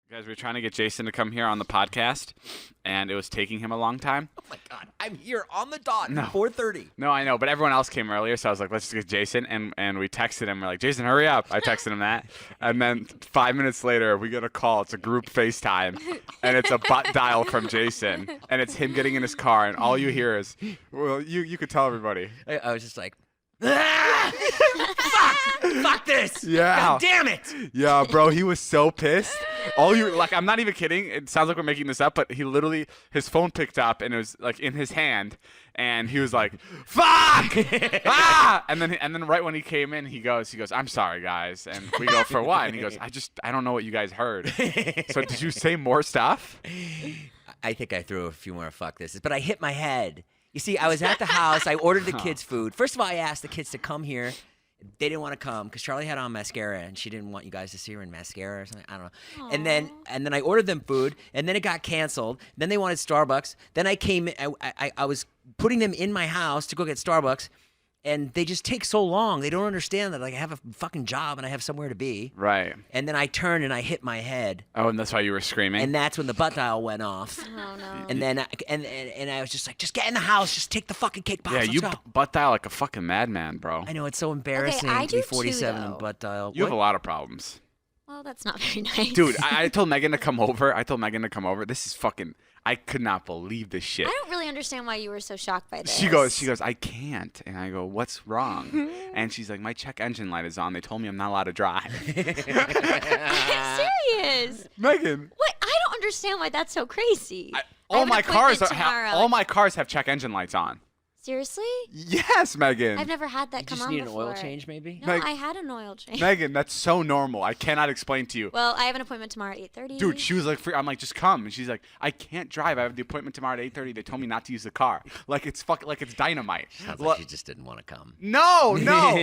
Guys, we were trying to get Jason to come here on the podcast, and it was taking him a long time. Oh, my God. I'm here on the dot No. 4:30. No, I know, but everyone else came earlier, so I was like, let's just get Jason, and we texted him. We're like, Jason, hurry up. I texted him that. And then 5 minutes later, we get a call. It's a group FaceTime, and it's a butt dial from Jason, and it's him getting in his car, and all you hear is, well, you could tell everybody. I was just like, fuck this. Yeah. God damn it. Yeah, bro, he was so pissed. I'm not even kidding. It sounds like we're making this up, but he literally, his phone picked up and it was like in his hand, and he was like, "Fuck!" ah! And then right when he came in, he goes, "I'm sorry, guys." And we go, "For what?" And he goes, I don't know what you guys heard. So did you say more stuff? I think I threw a few more fuck this, but I hit my head. You see, I was at the house. I ordered the kids food. First of all, I asked the kids to come here. They didn't want to come because Charlie had on mascara and she didn't want you guys to see her in mascara or something. I don't know. Aww. And then I ordered them food, and then it got canceled. Then they wanted Starbucks. Then I came. I was putting them in my house to go get Starbucks, and they just take so long. They don't understand that I have a fucking job and I have somewhere to be. Right. And then I turned and I hit my head. Oh, and that's why you were screaming. And that's when the butt dial went off. Oh no. And then and I was just like, just get in the house, just take the fucking cake box. Yeah, Let's you go. butt dial like a fucking madman, bro. I know it's so embarrassing I to be do too, 47 though. and butt dial. You have a lot of problems. Well, that's not very nice. Dude, I told Megan to come over. This is fucking, I could not believe this shit. I don't really understand why you were so shocked by this. She goes, I can't. And I go, what's wrong? And she's like, my check engine light is on. They told me I'm not allowed to drive. I'm serious. Megan. What? I don't understand why that's so crazy. All my cars have have check engine lights on. Seriously? Yes, Megan. I've never had that You come just on need before. an oil change, maybe? No, Meg- I had an oil change. Megan, that's so normal. I cannot explain to you. Well, I have an appointment tomorrow at 8:30. Dude, she was like, I'm like, just come. And she's like, I can't drive. I have the appointment tomorrow at 8:30. They told me not to use the car. Like it's dynamite. Sounds Well, like she just didn't want to come. no.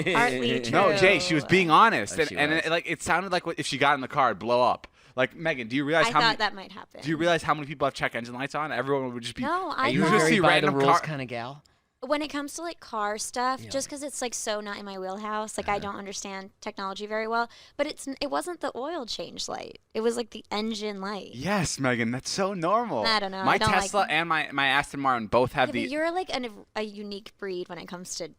Partly true. No, Jay, she was being honest. Oh, she and was. it sounded like if she got in the car, it'd blow up. Like, Megan, do you realize I how thought many, that might happen. do you realize how many people have check engine lights on? Everyone would just be. No, Are I you a just thought very see by the random rules car- kind of gal? when it comes to like car stuff, Yeah. just because it's like so not in my wheelhouse, like I don't understand technology very well. But it wasn't the oil change light; it was like the engine light. Yes, Megan, that's so normal. I don't know. My I don't like Tesla them. and my Aston Martin both have Yeah, the. but you're like a unique breed when it comes to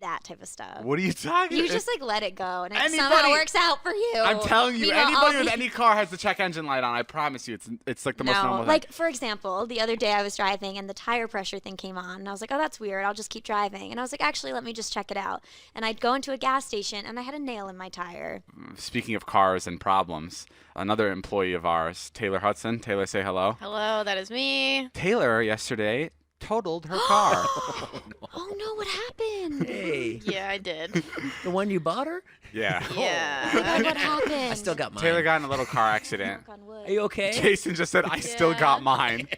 that type of stuff. What are you talking? You just like let it go, and it somehow Anybody- works out for you. I'm telling you, Meanwhile, anybody I'll with be- any car has the check engine light on. I promise you, it's like the most normal No, thing. like for example, the other day I was driving and the tire pressure thing came on, and I was like, "Oh, that's weird. I'll just keep driving." And I was like, "Actually, let me just check it out." And I'd go into a gas station, and I had a nail in my tire. Speaking of cars and problems, another employee of ours, Taylor Hudson. Taylor, say hello. Hello, that is me. Taylor yesterday totaled her car. Oh no, what happened? Hey, Yeah, I did. the one you bought her? Yeah. Yeah. What happened? I still got mine. Taylor got in a little car accident. Knock on wood. Are you okay? Jason just said, I still Yeah. got mine.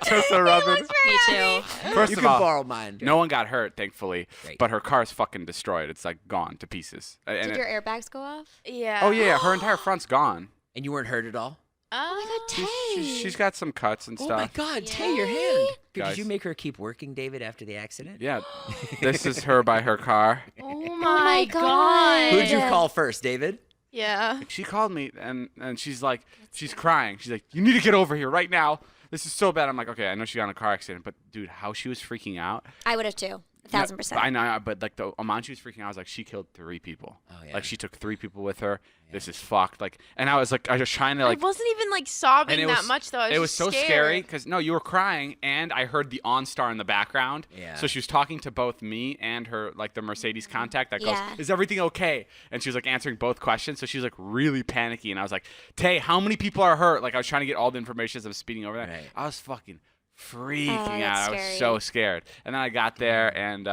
just to rub it. Me too. First You of can all, borrow mine. no one got hurt, thankfully, Great. but her car's fucking destroyed. It's like gone to pieces. And Did your airbags go off? Yeah. oh yeah, her entire front's gone. And you weren't hurt at all? Oh my God, Tay. She's got some cuts and Oh stuff. my God, Tay, your hand. Did Guys. you make her keep working, David, after the accident? Yeah, this is her by her car. Oh my my God. god. Who did you Yeah. call first, David? Yeah. She called me and she's like, she's crying. She's like, you need to get over here right now. This is so bad. I'm like, okay, I know she got in a car accident, but dude, how she was freaking out. I would have too. 1,000%. I know, but like the amount she was freaking out, I was like, she killed 3 people. Oh, yeah. Like she took 3 people with her. This is fucked. Like, and I was trying to like. I wasn't even like sobbing and it that was, much though. I was it was just so scared. scary because no, you were crying, and I heard the OnStar in the background. Yeah. So she was talking to both me and her, like the Mercedes contact that Yeah. goes, "Is everything okay?" And she was like answering both questions, so she was like really panicky, and I was like, "Tay, how many people are hurt?" Like I was trying to get all the information as I was speeding over there. Right. I was fucking freaking that's out. I was scary. so scared. And then I got there, and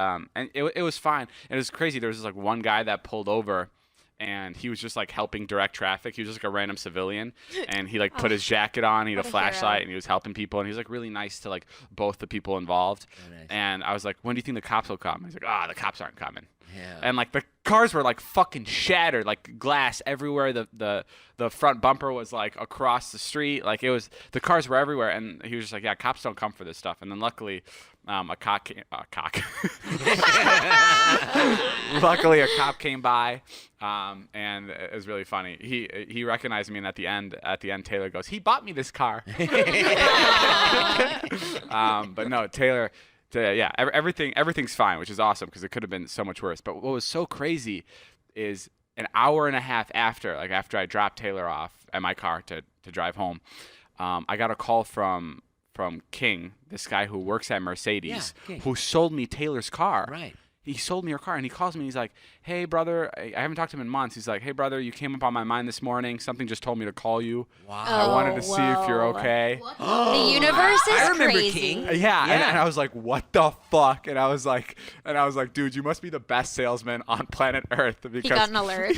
it was fine. And it was crazy. There was this like one guy that pulled over. And he was just like helping direct traffic. He was just like a random civilian, and he like put his jacket on. He had a what a flashlight, hero. and he was helping people. And he was like really nice to like both the people involved. Oh, nice. And I was like, "When do you think the cops will come?" He's like, "The cops aren't coming." Yeah. And like the cars were like fucking shattered, like glass everywhere. The front bumper was like across the street. Like it was, the cars were everywhere. And he was just like, "Yeah, cops don't come for this stuff." And then luckily, a cock. Luckily, a cop came by, and it was really funny. He recognized me, and at the end, Taylor goes, "He bought me this car." But no, Taylor. Yeah, everything's fine, which is awesome because it could have been so much worse. But what was so crazy is an hour and a half after I dropped Taylor off at my car to drive home, I got a call from King, this guy who works at Mercedes, who sold me Taylor's car. Right. He sold me her car, and he calls me. He's like, "Hey, brother," I haven't talked to him in months. He's like, "Hey, brother, you came up on my mind this morning. Something just told me to call you. Wow. I wanted to see if you're whoa. okay." The universe is I remember crazy. King. Yeah. And I was like, "What the fuck?" And I was like, "Dude, you must be the best salesman on planet Earth." Because He got an alert.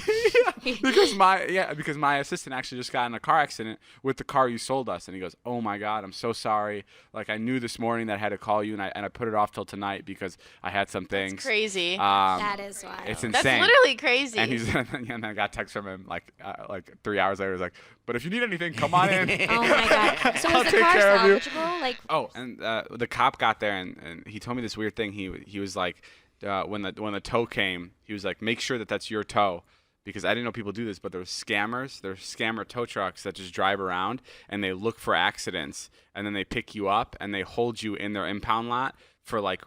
because my assistant actually just got in a car accident with the car you sold us, and he goes, "Oh my God, I'm so sorry. Like I knew this morning that I had to call you, and I put it off till tonight because I had some things." That's crazy. That is wild. It's That's insane. literally crazy. And and I got text from him like 3 hours later. He's like, "But if you need anything, come on in." Oh my God. So I'll was the take car care of you. salvageable? Like, Oh, and the cop got there, and he told me this weird thing. He was like, when the tow came, he was like, "Make sure that that's your tow." Because I didn't know people do this, but there's scammer tow trucks that just drive around and they look for accidents, and then they pick you up and they hold you in their impound lot for like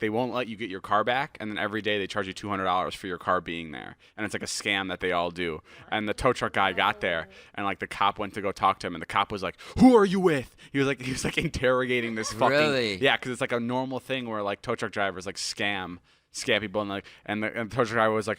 they won't let you get your car back, and then every day they charge you $200 for your car being there, and it's like a scam that they all do. And the tow truck guy got there, and like the cop went to go talk to him, and the cop was like, "Who are you with?" He was like interrogating this fucking Really? Yeah, because it's like a normal thing where like tow truck drivers like scam people, and the tow truck driver was like,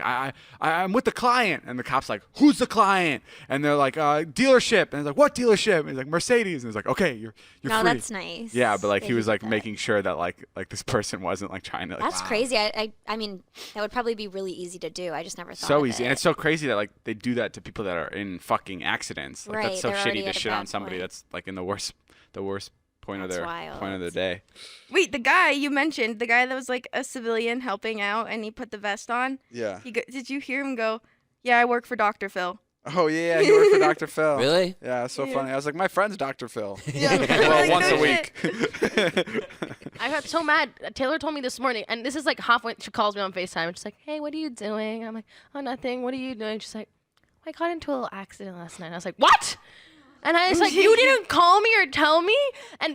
I'm with the client, and the cop's like, "Who's the client?" And they're like, "Dealership," and he's like, "What dealership?" And he's like, "Mercedes," and he's like, "Okay, you're no, free." that's nice. Yeah, but like he They was did like that. making sure that like this person wasn't like trying to. Like, That's crazy. I mean, that would probably be really easy to do. I just never thought so of easy, it. and it's so crazy that like they do that to people that are in fucking accidents. Like Right, that's so they're already shitty to at a shit on bad somebody point. that's like in the worst point That's of their wild. point of the day. Wait, the guy you mentioned, the guy that was like a civilian helping out and he put the vest on. Yeah. Did you hear him go, "Yeah, I work for Dr. Phil"? Oh yeah, he worked for Dr. Phil. Really? Yeah, it's so funny. I was like, my friend's Dr. Phil. Yeah. Well, Like, once no a week. I got so mad. Taylor told me this morning, and this is like halfway. She calls me on FaceTime. She's like, "Hey, what are you doing?" I'm like, "Oh, nothing. What are you doing?" She's like, "I got into a little accident last night." I was like, "What?" And I was like, "You didn't call me or tell me."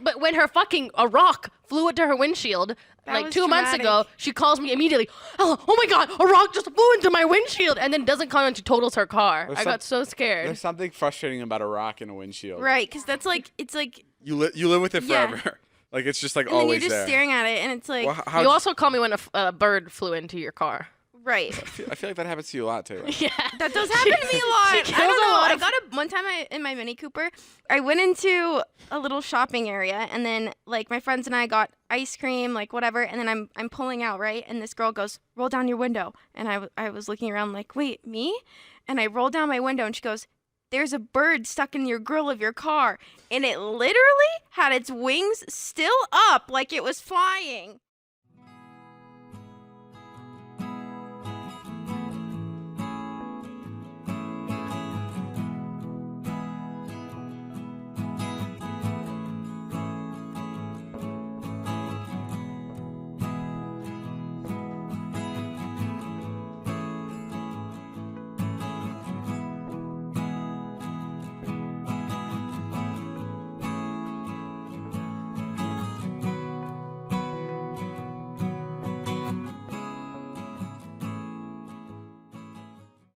But when a rock flew into her windshield like was 2 months traumatic. ago, she calls me immediately. Oh my God, a rock just flew into my windshield, and then doesn't call me when she totals her car. There's I got so scared. There's something frustrating about a rock in a windshield. Right, because that's like, it's like, You live with it Yeah. forever. Like it's just like and then always you're just there. staring at it and it's like, Well, how You also call me when a bird flew into your car. right. I feel like that happens to you a lot, Taylor. Yeah. That does happen to me a lot. She I kills don't a know. lot I of- got one time in my Mini Cooper, I went into a little shopping area and then like my friends and I got ice cream, like whatever, and then I'm pulling out, right? And this girl goes, "Roll down your window." And I was looking around like, "Wait, me?" And I roll down my window and she goes, "There's a bird stuck in your grill of your car." And it literally had its wings still up like it was flying.